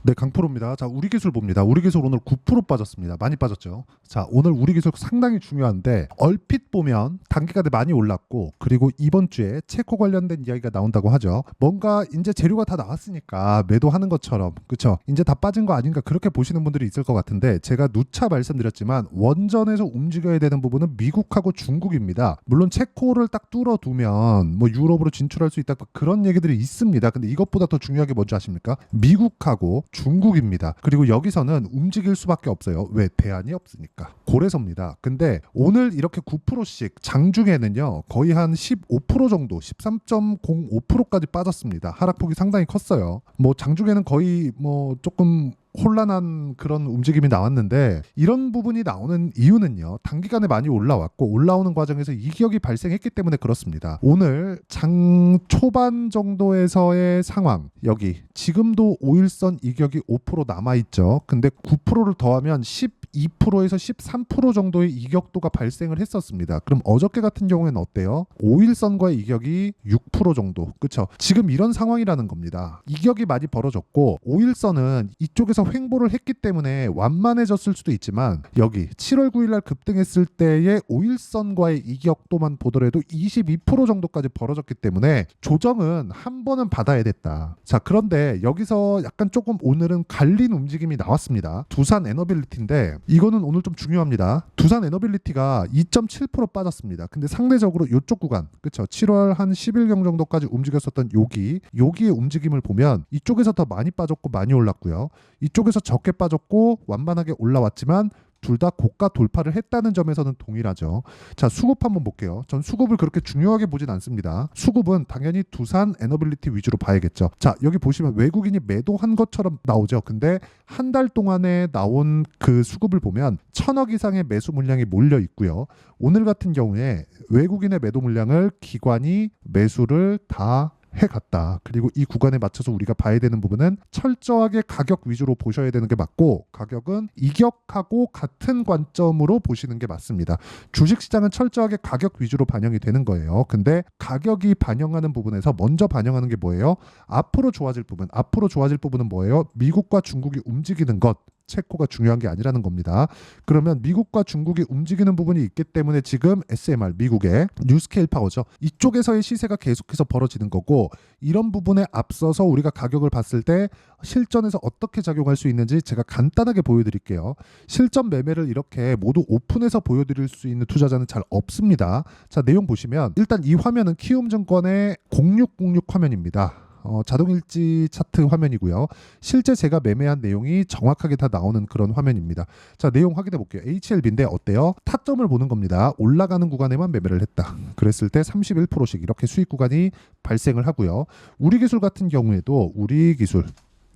네, 강프로입니다. 자, 우리 기술 봅니다. 우리 기술 오늘 9% 빠졌습니다. 많이 빠졌죠. 자, 오늘 우리 기술 상당히 중요한데 얼핏 보면 단기가대 많이 올랐고 그리고 이번 주에 체코 관련된 이야기가 나온다고 하죠. 뭔가 이제 재료가 다 나왔으니까 매도하는 것처럼 그렇죠. 이제 다 빠진 거 아닌가 그렇게 보시는 분들이 있을 것 같은데 제가 누차 말씀드렸지만 원전에서 움직여야 되는 부분은 미국하고 중국입니다. 물론 체코를 딱 뚫어두면 뭐 유럽으로 진출할 수 있다 그런 얘기들이 있습니다. 근데 이것보다 더 중요하게 뭔지 아십니까? 미국하고 중국입니다. 그리고 여기서는 움직일 수밖에 없어요. 왜? 대안이 없으니까. 고래서입니다. 근데 오늘 이렇게 9%씩 장중에는요 거의 한 15% 정도 13.05%까지 빠졌습니다. 하락폭이 상당히 컸어요. 뭐 장중에는 거의 뭐 조금 혼란한 그런 움직임이 나왔는데 이런 부분이 나오는 이유는요 단기간에 많이 올라왔고 올라오는 과정에서 이격이 발생했기 때문에 그렇습니다. 오늘 장 초반 정도에서의 상황 여기 지금도 5일선 이격이 5% 남아있죠. 근데 9%를 더하면 12%에서 13% 정도의 이격도가 발생을 했었습니다. 그럼 어저께 같은 경우에는 어때요? 5일선과의 이격이 6% 정도. 그렇죠? 지금 이런 상황이라는 겁니다. 이격이 많이 벌어졌고 5일선은 이쪽에서 횡보를 했기 때문에 완만해졌을 수도 있지만 여기 7월 9일날 급등했을 때의 5일선과의 이격도만 보더라도 22% 정도까지 벌어졌기 때문에 조정은 한 번은 받아야 됐다. 자, 그런데 여기서 약간 조금 오늘은 갈린 움직임이 나왔습니다. 두산 에너빌리티인데 이거는 오늘 좀 중요합니다. 두산 에너빌리티가 2.7% 빠졌습니다. 근데 상대적으로 이쪽 구간 그렇죠? 7월 한 10일경 정도까지 움직였었던 여기의 움직임을 보면 이쪽에서 더 많이 빠졌고 많이 올랐고요. 이쪽에서 적게 빠졌고 완만하게 올라왔지만 둘 다 고가 돌파를 했다는 점에서는 동일하죠. 자, 수급 한번 볼게요. 전 수급을 그렇게 중요하게 보진 않습니다. 수급은 당연히 두산 에너빌리티 위주로 봐야겠죠. 자, 여기 보시면 외국인이 매도한 것처럼 나오죠. 근데 한 달 동안에 나온 그 수급을 보면 1,000억 이상의 매수 물량이 몰려 있고요. 오늘 같은 경우에 외국인의 매도 물량을 기관이 매수를 다 해갔다. 그리고 이 구간에 맞춰서 우리가 봐야 되는 부분은 철저하게 가격 위주로 보셔야 되는 게 맞고 가격은 이격하고 같은 관점으로 보시는 게 맞습니다. 주식시장은 철저하게 가격 위주로 반영이 되는 거예요. 근데 가격이 반영하는 부분에서 먼저 반영하는 게 뭐예요? 앞으로 좋아질 부분은 뭐예요? 미국과 중국이 움직이는 것. 체코가 중요한 게 아니라는 겁니다. 그러면 미국과 중국이 움직이는 부분이 있기 때문에 지금 SMR 미국의 뉴스케일 파워죠. 이쪽에서의 시세가 계속해서 벌어지는 거고 이런 부분에 앞서서 우리가 가격을 봤을 때 실전에서 어떻게 작용할 수 있는지 제가 간단하게 보여드릴게요. 실전 매매를 이렇게 모두 오픈해서 보여드릴 수 있는 투자자는 잘 없습니다. 자, 내용 보시면 일단 이 화면은 키움증권의 0606 화면입니다. 자동일지 차트 화면이고요. 실제 제가 매매한 내용이 정확하게 다 나오는 그런 화면입니다. 자, 내용 확인해 볼게요. HLB인데 어때요? 타점을 보는 겁니다. 올라가는 구간에만 매매를 했다. 그랬을 때 31%씩 이렇게 수익 구간이 발생을 하고요. 우리 기술 같은 경우에도 우리 기술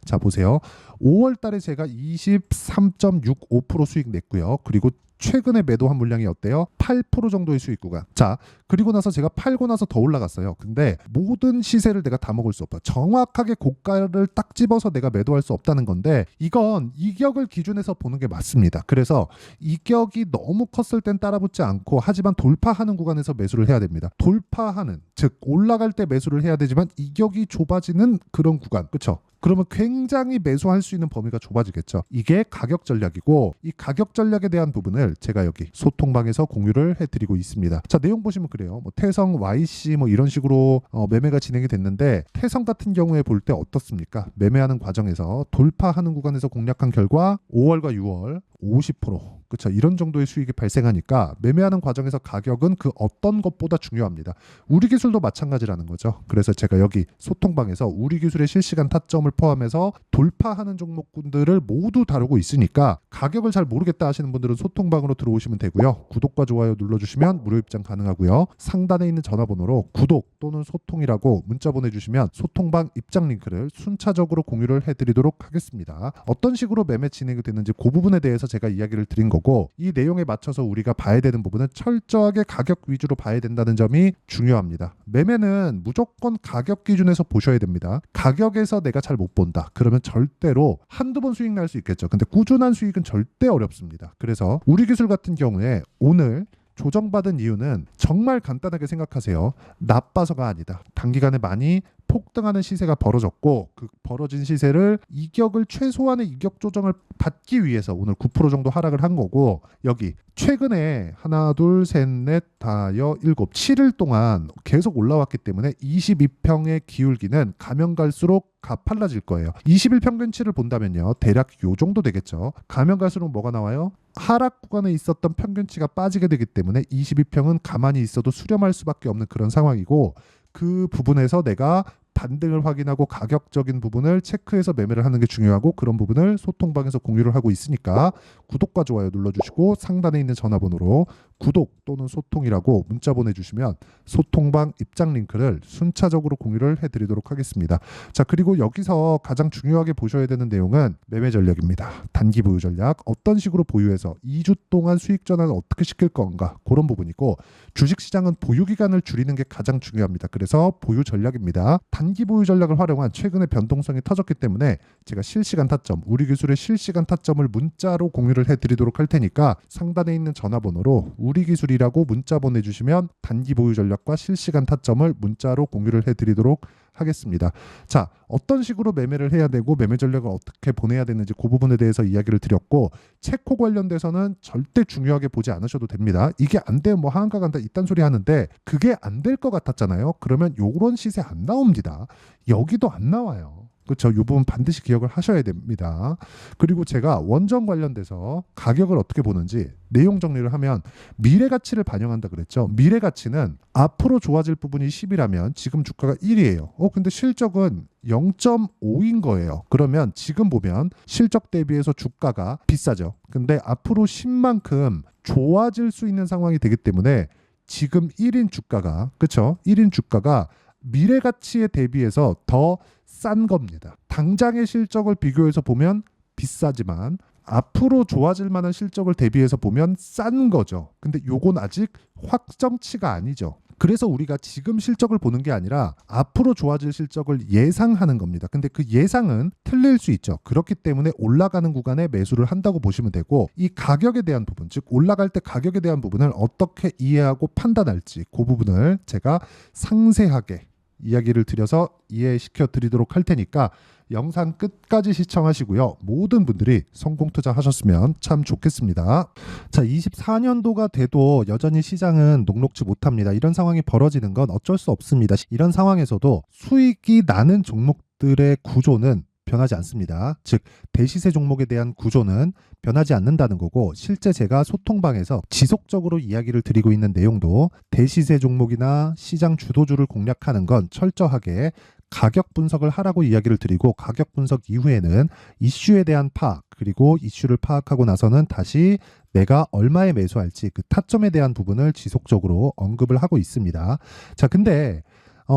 자 보세요. 5월 달에 제가 23.65% 수익 냈고요. 그리고 최근에 매도한 물량이 어때요? 8% 정도의 수익 구간. 자, 그리고 나서 제가 팔고 나서 더 올라갔어요. 근데 모든 시세를 내가 다 먹을 수 없다. 정확하게 고가를 딱 집어서 내가 매도할 수 없다는 건데 이건 이격을 기준에서 보는 게 맞습니다. 그래서 이격이 너무 컸을 땐 따라붙지 않고 하지만 돌파하는 구간에서 매수를 해야 됩니다. 돌파하는, 즉 올라갈 때 매수를 해야 되지만 이격이 좁아지는 그런 구간. 그렇죠? 그러면 굉장히 매수할 수 있는 범위가 좁아지겠죠. 이게 가격 전략이고 이 가격 전략에 대한 부분을 제가 여기 소통방에서 공유를 해드리고 있습니다. 자, 내용 보시면 그래요. 뭐 태성, YC 뭐 이런 식으로 매매가 진행이 됐는데 태성 같은 경우에 볼 때 어떻습니까? 매매하는 과정에서 돌파하는 구간에서 공략한 결과 5월과 6월 50% 그렇죠. 이런 정도의 수익이 발생하니까 매매하는 과정에서 가격은 그 어떤 것보다 중요합니다. 우리 기술도 마찬가지라는 거죠. 그래서 제가 여기 소통방에서 우리 기술의 실시간 타점을 포함해서 돌파하는 종목군들을 모두 다루고 있으니까 가격을 잘 모르겠다 하시는 분들은 소통방으로 들어오시면 되고요. 구독과 좋아요 눌러주시면 무료 입장 가능하고요. 상단에 있는 전화번호로 구독 또는 소통이라고 문자 보내주시면 소통방 입장 링크를 순차적으로 공유를 해드리도록 하겠습니다. 어떤 식으로 매매 진행이 되는지 그 부분에 대해서 제가 이야기를 드린 거고 이 내용에 맞춰서 우리가 봐야 되는 부분은 철저하게 가격 위주로 봐야 된다는 점이 중요합니다. 매매는 무조건 가격 기준에서 보셔야 됩니다. 가격에서 내가 잘 못 본다. 그러면 절대로 한두 번 수익 날 수 있겠죠. 근데 꾸준한 수익은 절대 어렵습니다. 그래서 우리 기술 같은 경우에 오늘 조정받은 이유는 정말 간단하게 생각하세요. 나빠서가 아니다. 단기간에 많이 폭등하는 시세가 벌어졌고 그 벌어진 시세를 이격을 최소한의 이격 조정을 받기 위해서 오늘 9% 정도 하락을 한 거고 여기 최근에 하나 둘 셋 넷 다여 일곱 7일 동안 계속 올라왔기 때문에 22평의 기울기는 가면 갈수록 가팔라질 거예요. 20일 평균치를 본다면요. 대략 요 정도 되겠죠. 가면 갈수록 뭐가 나와요? 하락 구간에 있었던 평균치가 빠지게 되기 때문에 22평은 가만히 있어도 수렴할 수밖에 없는 그런 상황이고 그 부분에서 내가 반등을 확인하고 가격적인 부분을 체크해서 매매를 하는 게 중요하고 그런 부분을 소통방에서 공유를 하고 있으니까 구독과 좋아요 눌러주시고 상단에 있는 전화번호로 구독 또는 소통이라고 문자 보내주시면 소통방 입장 링크를 순차적으로 공유를 해드리도록 하겠습니다. 자, 그리고 여기서 가장 중요하게 보셔야 되는 내용은 매매 전략입니다. 단기 보유 전략, 어떤 식으로 보유해서 2주 동안 수익 전환을 어떻게 시킬 건가 그런 부분이고 주식시장은 보유 기간을 줄이는 게 가장 중요합니다. 그래서 보유 전략입니다. 단기 보유 전략을 활용한 최근의 변동성이 터졌기 때문에 제가 실시간 타점, 우리 기술의 실시간 타점을 문자로 공유를 해드리도록 할 테니까 상단에 있는 전화번호로 우리 기술이라고 문자 보내주시면 단기 보유 전략과 실시간 타점을 문자로 공유를 해드리도록 하겠습니다. 자, 어떤 식으로 매매를 해야 되고 매매 전략을 어떻게 보내야 되는지 그 부분에 대해서 이야기를 드렸고 체코 관련돼서는 절대 중요하게 보지 않으셔도 됩니다. 이게 안 되면 뭐 하한가 간다 이딴 소리 하는데 그게 안 될 것 같았잖아요. 그러면 요런 시세 안 나옵니다. 여기도 안 나와요. 그렇죠. 이 부분 반드시 기억을 하셔야 됩니다. 그리고 제가 원전 관련돼서 가격을 어떻게 보는지 내용 정리를 하면 미래 가치를 반영한다 그랬죠. 미래 가치는 앞으로 좋아질 부분이 10이라면 지금 주가가 1이에요. 근데 실적은 0.5인 거예요. 그러면 지금 보면 실적 대비해서 주가가 비싸죠. 근데 앞으로 10만큼 좋아질 수 있는 상황이 되기 때문에 지금 1인 주가가 그렇죠. 1인 주가가 미래 가치에 대비해서 더 싼 겁니다. 당장의 실적을 비교해서 보면 비싸지만 앞으로 좋아질 만한 실적을 대비해서 보면 싼 거죠. 근데 요건 아직 확정치가 아니죠. 그래서 우리가 지금 실적을 보는 게 아니라 앞으로 좋아질 실적을 예상하는 겁니다. 근데 그 예상은 틀릴 수 있죠. 그렇기 때문에 올라가는 구간에 매수를 한다고 보시면 되고 이 가격에 대한 부분, 즉 올라갈 때 가격에 대한 부분을 어떻게 이해하고 판단할지 그 부분을 제가 상세하게 이야기를 드려서 이해시켜 드리도록 할 테니까 영상 끝까지 시청하시고요. 모든 분들이 성공 투자하셨으면 참 좋겠습니다. 자, 24년도가 돼도 여전히 시장은 녹록지 못합니다. 이런 상황이 벌어지는 건 어쩔 수 없습니다. 이런 상황에서도 수익이 나는 종목들의 구조는 변하지 않습니다. 즉 대시세 종목에 대한 구조는 변하지 않는다는 거고 실제 제가 소통방에서 지속적으로 이야기를 드리고 있는 내용도 대시세 종목이나 시장 주도주를 공략하는 건 철저하게 가격 분석을 하라고 이야기를 드리고 가격 분석 이후에는 이슈에 대한 파악 그리고 이슈를 파악하고 나서는 다시 내가 얼마에 매수할지 그 타점에 대한 부분을 지속적으로 언급을 하고 있습니다. 자, 근데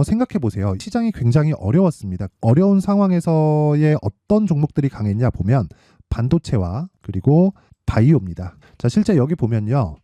생각해 보세요. 시장이 굉장히 어려웠습니다. 어려운 상황에서의 어떤 종목들이 강했냐 보면 반도체와 그리고 바이오입니다. 자, 실제 여기 보면요.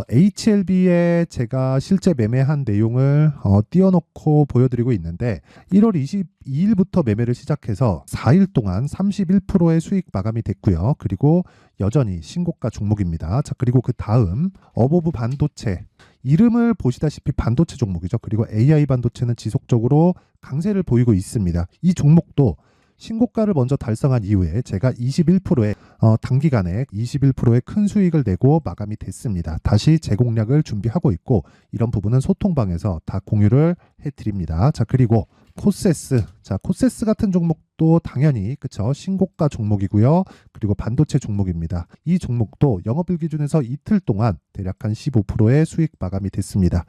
HLB에 제가 실제 매매한 내용을 띄워놓고 보여드리고 있는데 1월 22일부터 매매를 시작해서 4일 동안 31%의 수익 마감이 됐고요. 그리고 여전히 신고가 종목입니다. 자, 그리고 그 다음 어보브 반도체 이름을 보시다시피 반도체 종목이죠. 그리고 AI 반도체는 지속적으로 강세를 보이고 있습니다. 이 종목도 신고가를 먼저 달성한 이후에 제가 21%의 단기간에 21%의 큰 수익을 내고 마감이 됐습니다. 다시 재공략을 준비하고 있고 이런 부분은 소통방에서 다 공유를 해드립니다. 자, 그리고 코세스. 자, 코세스 같은 종목도 당연히 그쵸 신고가 종목이고요. 그리고 반도체 종목입니다. 이 종목도 영업일 기준에서 이틀 동안 대략 한 15%의 수익 마감이 됐습니다.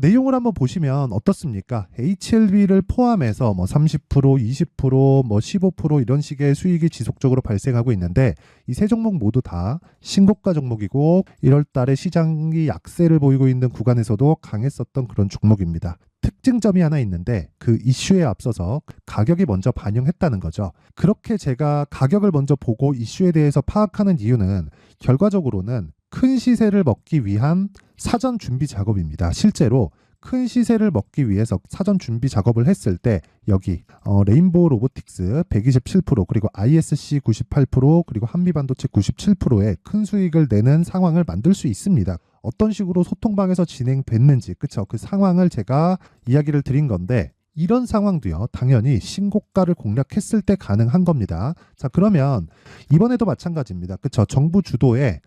내용을 한번 보시면 어떻습니까? HLB를 포함해서 뭐 30%, 20%, 뭐 15% 이런 식의 수익이 지속적으로 발생하고 있는데 이 세 종목 모두 다 신고가 종목이고 1월 달에 시장이 약세를 보이고 있는 구간에서도 강했었던 그런 종목입니다. 특징점이 하나 있는데 그 이슈에 앞서서 가격이 먼저 반영했다는 거죠. 그렇게 제가 가격을 먼저 보고 이슈에 대해서 파악하는 이유는 결과적으로는 큰 시세를 먹기 위한 사전 준비 작업입니다. 실제로 큰 시세를 먹기 위해서 사전 준비 작업을 했을 때 여기 레인보우 로보틱스 127% 그리고 ISC 98% 그리고 한미반도체 97%의 큰 수익을 내는 상황을 만들 수 있습니다. 어떤 식으로 소통방에서 진행됐는지 그쵸 그 상황을 제가 이야기를 드린 건데 이런 상황도요, 당연히 신고가를 공략했을 때 가능한 겁니다. 자, 그러면 이번에도 마찬가지입니다. 그쵸? 정부 주도의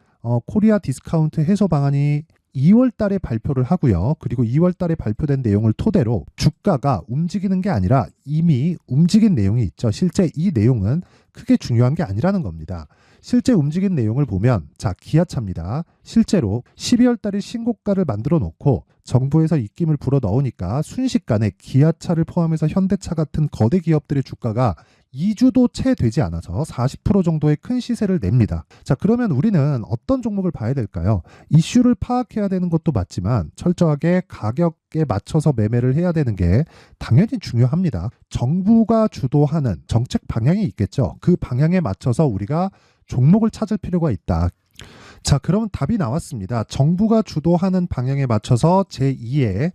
코리아 디스카운트 해소 방안이 2월 달에 발표를 하고요. 그리고 2월 달에 발표된 내용을 토대로 주가가 움직이는 게 아니라 이미 움직인 내용이 있죠. 실제 이 내용은 크게 중요한 게 아니라는 겁니다. 실제 움직인 내용을 보면, 자, 기아차입니다. 실제로 12월 달에 신고가를 만들어 놓고 정부에서 입김을 불어 넣으니까 순식간에 기아차를 포함해서 현대차 같은 거대 기업들의 주가가 2주도 채 되지 않아서 40% 정도의 큰 시세를 냅니다. 자, 그러면 우리는 어떤 종목을 봐야 될까요? 이슈를 파악해야 되는 것도 맞지만 철저하게 가격에 맞춰서 매매를 해야 되는 게 당연히 중요합니다. 정부가 주도하는 정책 방향이 있겠죠. 그 방향에 맞춰서 우리가 종목을 찾을 필요가 있다. 자, 그러면 답이 나왔습니다. 정부가 주도하는 방향에 맞춰서 제2의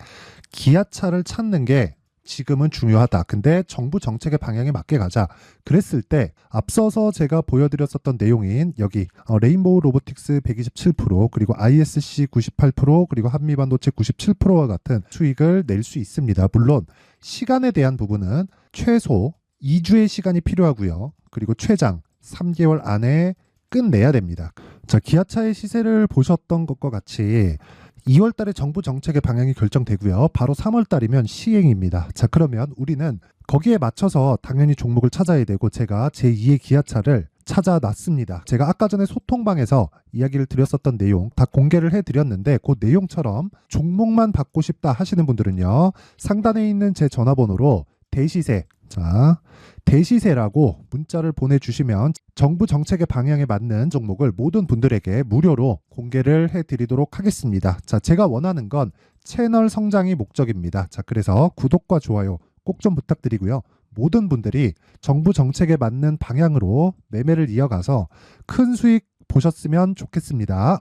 기아차를 찾는 게 지금은 중요하다. 근데 정부 정책의 방향에 맞게 가자. 그랬을 때 앞서서 제가 보여드렸었던 내용인 여기 레인보우 로보틱스 127% 그리고 ISC 98% 그리고 한미반도체 97%와 같은 수익을 낼 수 있습니다. 물론 시간에 대한 부분은 최소 2주의 시간이 필요하고요. 그리고 최장 3개월 안에 끝내야 됩니다. 자, 기아차의 시세를 보셨던 것과 같이 2월 달에 정부 정책의 방향이 결정되고요. 바로 3월 달이면 시행입니다. 자, 그러면 우리는 거기에 맞춰서 당연히 종목을 찾아야 되고 제가 제2의 기아차를 찾아놨습니다. 제가 아까 전에 소통방에서 이야기를 드렸었던 내용 다 공개를 해드렸는데 그 내용처럼 종목만 받고 싶다 하시는 분들은요. 상단에 있는 제 전화번호로 대시세, 자, 대시세라고 문자를 보내주시면 정부 정책의 방향에 맞는 종목을 모든 분들에게 무료로 공개를 해드리도록 하겠습니다. 자, 제가 원하는 건 채널 성장이 목적입니다. 자, 그래서 구독과 좋아요 꼭 좀 부탁드리고요. 모든 분들이 정부 정책에 맞는 방향으로 매매를 이어가서 큰 수익 보셨으면 좋겠습니다.